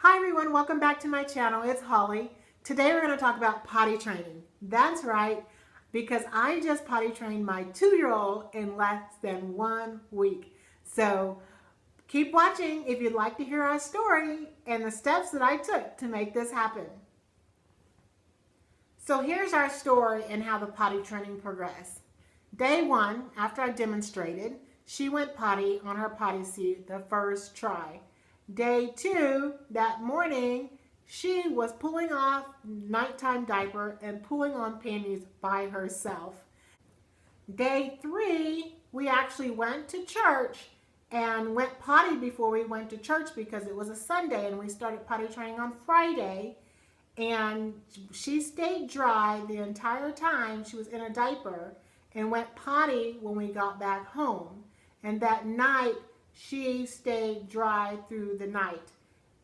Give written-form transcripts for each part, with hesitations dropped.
Hi everyone, welcome back to my channel. It's Holly. Today we're going to talk about potty training. That's right, because I just potty trained my 2-year-old in less than 1 week. So keep watching if you'd like to hear our story and the steps that I took to make this happen. So here's our story and how the potty training progressed. Day 1, after I demonstrated, she went potty on her potty seat the first try. Day 2, that morning, she was pulling off nighttime diaper and pulling on panties by herself. Day 3, we actually went to church and went potty before we went to church because it was a Sunday and we started potty training on Friday. And she stayed dry the entire time. She was in a diaper and went potty when we got back home. And that night, she stayed dry through the night.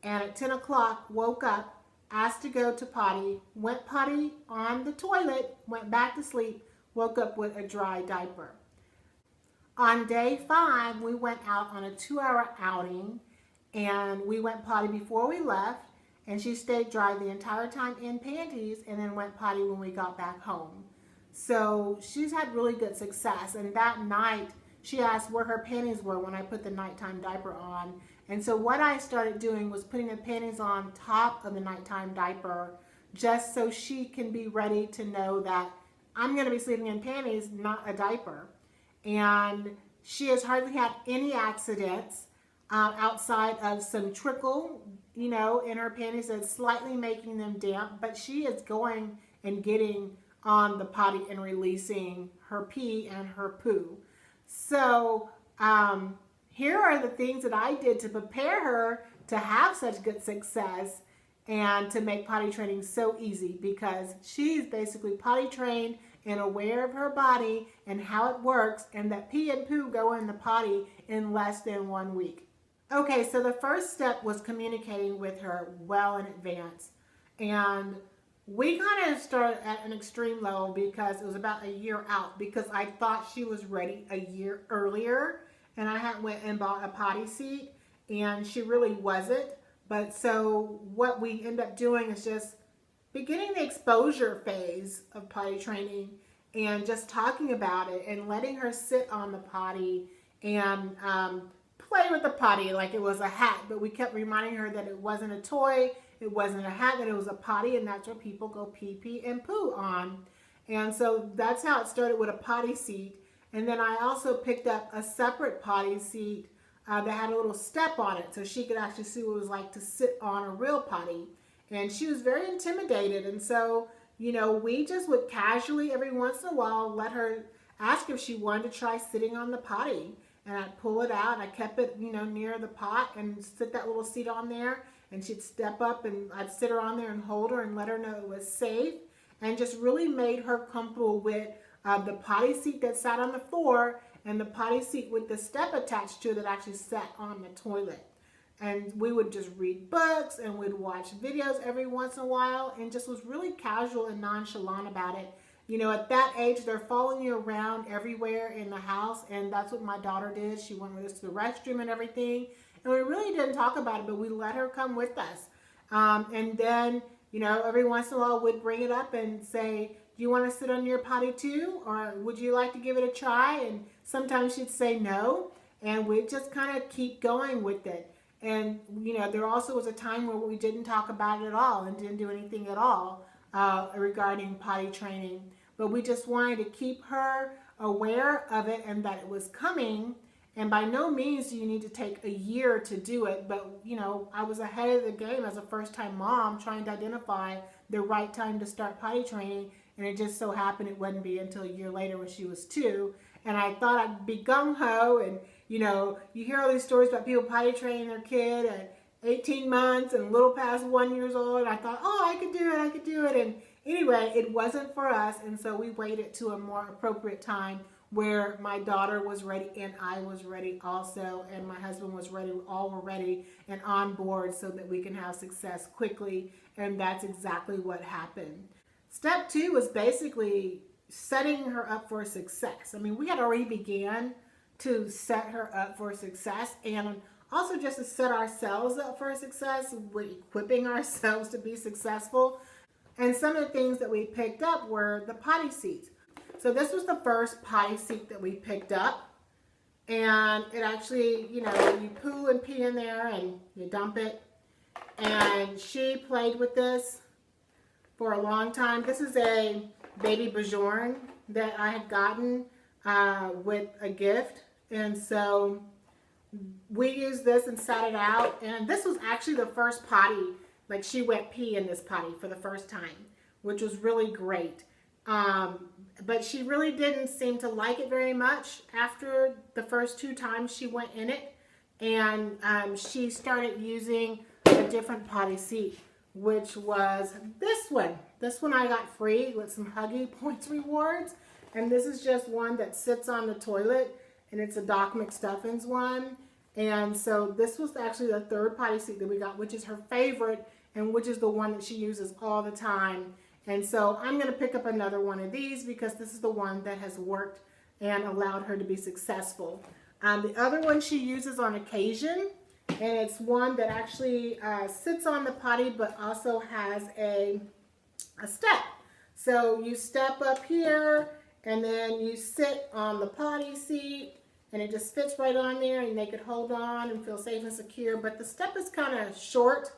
And at 10 o'clock, woke up, asked to go to potty, went potty on the toilet, went back to sleep, woke up with a dry diaper. On day 5, we went out on a 2-hour outing, and we went potty before we left, and she stayed dry the entire time in panties and then went potty when we got back home. So she's had really good success. And that night, she asked where her panties were when I put the nighttime diaper on. And so what I started doing was putting the panties on top of the nighttime diaper just so she can be ready to know that I'm going to be sleeping in panties, not a diaper. And she has hardly had any accidents outside of some trickle, in her panties that's slightly making them damp. But she is going and getting on the potty and releasing her pee and her poo. So here are the things that I did to prepare her to have such good success and to make potty training so easy, because she's basically potty trained and aware of her body and how it works, and that pee and poo go in the potty in less than 1 week. Okay, so the first step was communicating with her well in advance. And we kind of started at an extreme level because it was about a year out, because I thought she was ready a year earlier, and I had went and bought a potty seat and she really wasn't. But so what we end up doing is just beginning the exposure phase of potty training and just talking about it and letting her sit on the potty and play with the potty like it was a hat. But we kept reminding her that it wasn't a toy, it wasn't a hat, that it was a potty, and that's where people go pee and poo on. And so that's how it started, with a potty seat. And then I also picked up a separate potty seat that had a little step on it, so she could actually see what it was like to sit on a real potty. And she was very intimidated. And so, we just would casually, every once in a while, let her ask if she wanted to try sitting on the potty. And I'd pull it out, and I kept it, near the pot and sit that little seat on there. And she'd step up and I'd sit her on there and hold her and let her know it was safe, and just really made her comfortable with the potty seat that sat on the floor and the potty seat with the step attached to it that actually sat on the toilet. And we would just read books and we'd watch videos every once in a while, and just was really casual and nonchalant about it. At that age, they're following you around everywhere in the house, and that's what my daughter did. She went with us to the restroom and everything. And we really didn't talk about it, but we let her come with us. And then, every once in a while we'd bring it up and say, do you want to sit on your potty too? Or would you like to give it a try? And sometimes she'd say no. And we'd just kind of keep going with it. And, there also was a time where we didn't talk about it at all and didn't do anything at all regarding potty training. But we just wanted to keep her aware of it and that it was coming. And by no means do you need to take a year to do it, but I was ahead of the game as a first-time mom, trying to identify the right time to start potty training, and it just so happened it wouldn't be until a year later when she was 2. And I thought I'd be gung-ho, and you hear all these stories about people potty training their kid at 18 months and a little past 1 year old, and I thought, oh, I could do it, and anyway, it wasn't for us, and so we waited to a more appropriate time where my daughter was ready and I was ready also, and my husband was ready. All were ready and on board so that we can have success quickly, and that's exactly what happened. Step 2 was basically setting her up for success. I mean, we had already began to set her up for success, and Also just to set ourselves up for success, we're equipping ourselves to be successful. And some of the things that we picked up were the potty seats. So this was the first potty seat that we picked up. And it actually, you know, you poo and pee in there and you dump it. And she played with this for a long time. This is a baby Bajorn that I had gotten with a gift. And so we used this and sat it out. And this was actually the first potty, like she went pee in this potty for the first time, which was really great. But she really didn't seem to like it very much after the first 2 times she went in it. And she started using a different potty seat, which was this one. This one I got free with some Huggy Points rewards. And this is just one that sits on the toilet, and it's a Doc McStuffins one. And so this was actually the 3rd potty seat that we got, which is her favorite, and which is the one that she uses all the time. And so I'm going to pick up another one of these because this is the one that has worked and allowed her to be successful. The other one she uses on occasion, and it's one that actually sits on the potty but also has a step. So you step up here and then you sit on the potty seat, and it just fits right on there, and they could hold on and feel safe and secure. But the step is kind of short,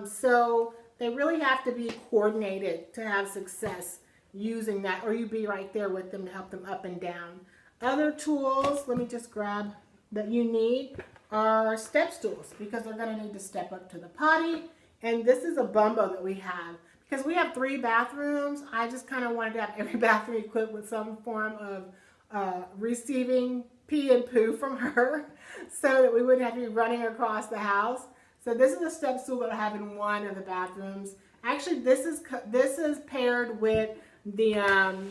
so they really have to be coordinated to have success using that, or you be right there with them to help them up and down. Other tools, let me just grab, that you need are step stools, because they're going to need to step up to the potty. And this is a bumbo that we have. Because we have 3 bathrooms, I just kind of wanted to have every bathroom equipped with some form of receiving pee and poo from her, so that we wouldn't have to be running across the house. So this is a step stool that I have in one of the bathrooms. Actually, this is paired with the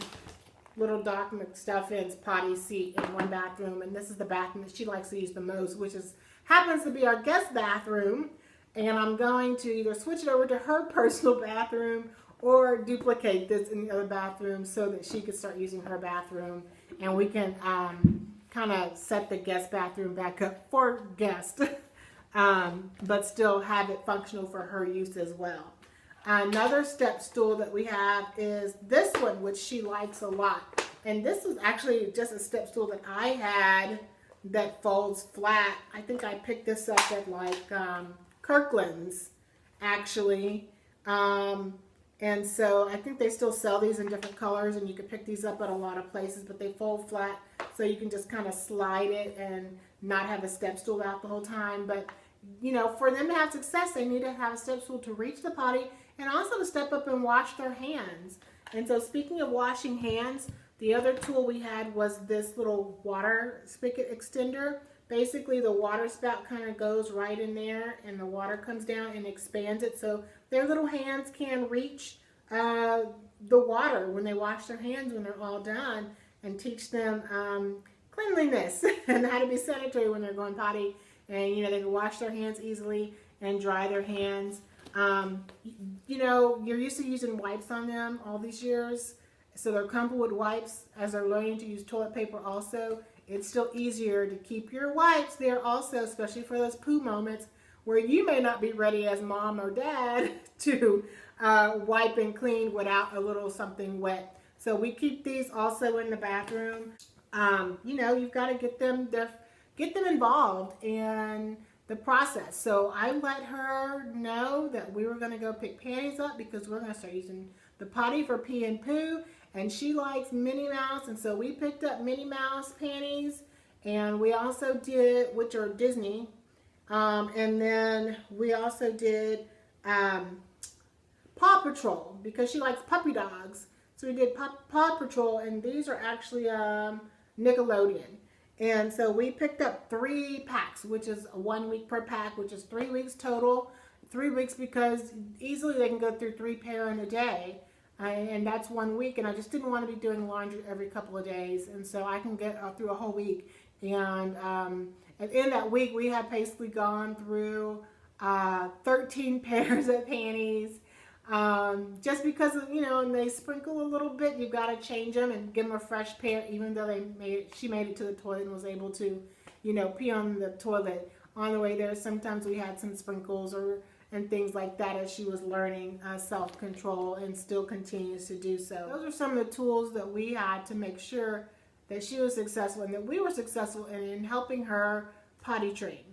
little Doc McStuffins potty seat in one bathroom, and this is the bathroom that she likes to use the most, which happens to be our guest bathroom. And I'm going to either switch it over to her personal bathroom or duplicate this in the other bathroom so that she could start using her bathroom, and we can kind of set the guest bathroom back up for guests, but still have it functional for her use as well. Another step stool that we have is this one, which she likes a lot. And this is actually just a step stool that I had that folds flat. I think I picked this up at like Kirkland's, actually. And so I think they still sell these in different colors, and you can pick these up at a lot of places, but they fold flat, so you can just kind of slide it and not have a step stool out the whole time. But, you know, for them to have success, they need to have a step stool to reach the potty and also to step up and wash their hands. And so speaking of washing hands, the other tool we had was this little water spigot extender. Basically, the water spout kind of goes right in there, and the water comes down and expands it, so their little hands can reach the water when they wash their hands when they're all done, and teach them cleanliness and how to be sanitary when they're going potty. And, you know, they can wash their hands easily and dry their hands. You know, you're used to using wipes on them all these years, so they're comfortable with wipes as they're learning to use toilet paper also. It's still easier to keep your wipes there also, especially for those poo moments where you may not be ready as mom or dad to wipe and clean without a little something wet. So we keep these also in the bathroom. You know, you've got to get them involved in the process. So I let her know that we were going to go pick panties up because we're going to start using the potty for pee and poo. And she likes Minnie Mouse, and so we picked up Minnie Mouse panties, and we also did, which are Disney, and then we also did Paw Patrol, because she likes puppy dogs. So we did Paw Patrol, and these are actually Nickelodeon. And so we picked up 3 packs, which is 1 week per pack, which is 3 weeks total. 3 weeks because easily they can go through 3 pair in a day. And that's 1 week, and I just didn't want to be doing laundry every couple of days, and so I can get through a whole week. And in that week, we had basically gone through 13 pairs of panties, just because of, you know, and they sprinkle a little bit. You've got to change them and give them a fresh pair, even though she made it to the toilet and was able to, you know, pee on the toilet on the way there. Sometimes we had some sprinkles and things like that as she was learning self-control, and still continues to do so. Those are some of the tools that we had to make sure that she was successful and that we were successful in helping her potty train.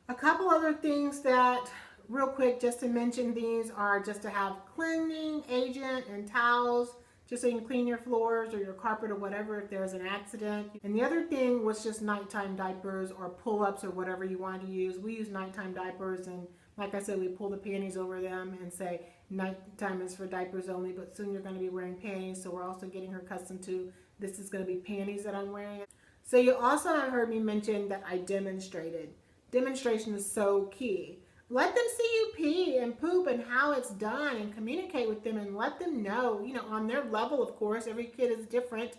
A couple other things that, real quick, just to mention these, are just to have cleaning agent and towels, just so you can clean your floors or your carpet or whatever if there's an accident. And the other thing was just nighttime diapers or pull-ups or whatever you want to use. We use nighttime diapers, and like I said, we pull the panties over them and say nighttime is for diapers only, but soon you're going to be wearing panties, so we're also getting her accustomed to this is going to be panties that I'm wearing. So you also have heard me mention that I demonstrated. Demonstration is so key. Let them see you pee and poop and how it's done, and communicate with them and let them know, you know, on their level, of course. Every kid is different.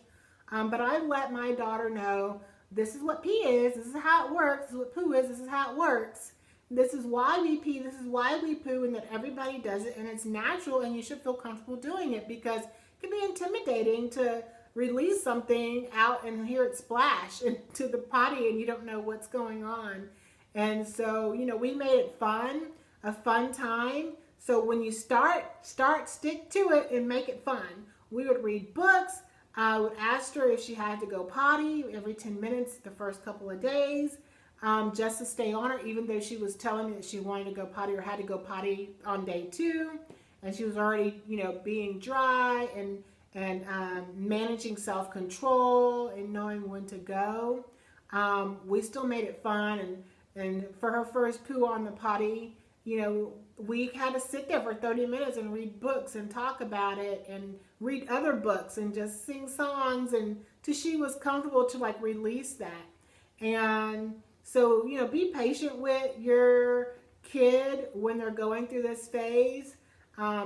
But I let my daughter know, this is what pee is, this is how it works, this is what poo is, this is how it works. This is why we pee, this is why we poo, and that everybody does it, and it's natural, and you should feel comfortable doing it, because it can be intimidating to release something out and hear it splash into the potty and you don't know what's going on. And so, you know, we made it fun, a fun time. So when you start, stick to it and make it fun. We would read books. I would ask her if she had to go potty every 10 minutes the first couple of days, just to stay on her, even though she was telling me that she wanted to go potty or had to go potty on day 2. And she was already, you know, being dry and managing self-control and knowing when to go. We still made it fun, and for her first poo on the potty, you know, we had to sit there for 30 minutes and read books and talk about it and read other books and just sing songs, and till she was comfortable to like release that. And so, you know, be patient with your kid when they're going through this phase,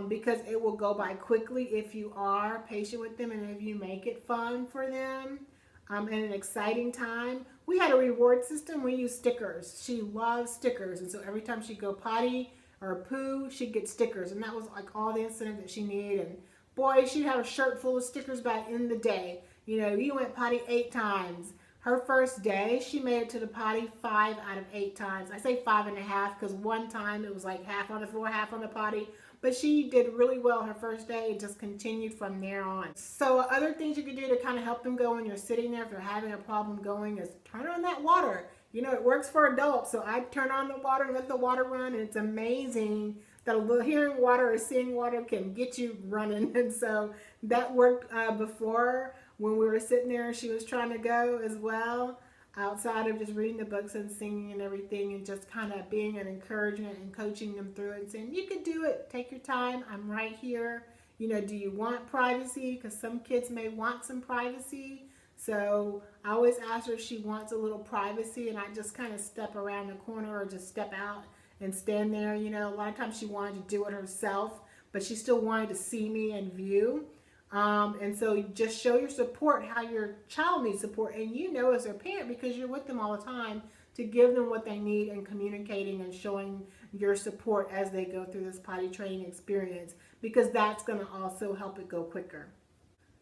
because it will go by quickly if you are patient with them and if you make it fun for them. And an exciting time. We had a reward system. We used stickers. She loves stickers, and so every time she'd go potty or poo, she'd get stickers, and that was like all the incentive that she needed. And boy, she'd have a shirt full of stickers by the end of the day. You know, you went potty 8 times. Her first day, she made it to the potty 5 out of 8 times. I say 5.5 because one time it was like half on the floor, half on the potty. But she did really well her first day and just continued from there on. So other things you could do to kind of help them go when you're sitting there if they're having a problem going is turn on that water. You know, it works for adults. So I turn on the water and let the water run, and it's amazing that hearing water or seeing water can get you running. And so that worked before when we were sitting there and she was trying to go as well, outside of just reading the books and singing and everything, and just kind of being an encouragement and coaching them through it and saying, you could do it, take your time, I'm right here. You know, do you want privacy? Because some kids may want some privacy. So I always ask her if she wants a little privacy, and I just kind of step around the corner or just step out and stand there. You know, a lot of times she wanted to do it herself, but she still wanted to see me and view. And so just show your support, how your child needs support, and you know as their parent, because you're with them all the time, to give them what they need and communicating and showing your support as they go through this potty training experience, because that's going to also help it go quicker.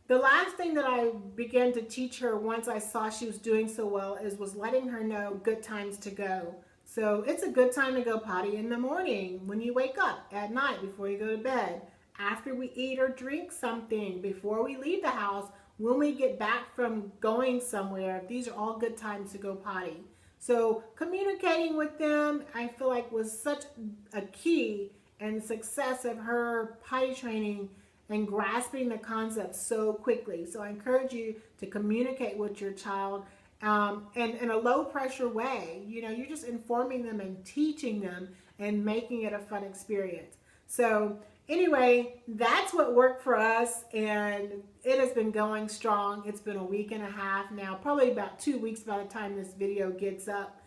The last thing that I began to teach her once I saw she was doing so well was letting her know good times to go. So it's a good time to go potty in the morning, when you wake up, at night, before you go to bed, after we eat or drink something, before we leave the house, when we get back from going somewhere. These are all good times to go potty. So communicating with them, I feel like, was such a key in the success of her potty training and grasping the concept so quickly. So I encourage you to communicate with your child and in a low pressure way. You know, you're just informing them and teaching them and making it a fun experience. So anyway, that's what worked for us, and it has been going strong. It's been a week and a half now, probably about 2 weeks by the time this video gets up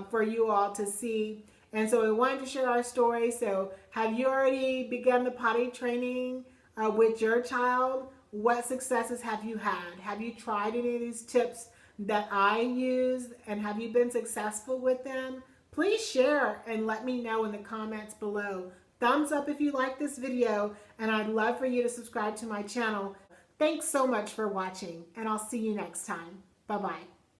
for you all to see. And so we wanted to share our story. So have you already begun the potty training with your child? What successes have you had? Have you tried any of these tips that I use, and have you been successful with them? Please share and let me know in the comments below. Thumbs up if you like this video, and I'd love for you to subscribe to my channel. Thanks so much for watching, and I'll see you next time. Bye-bye.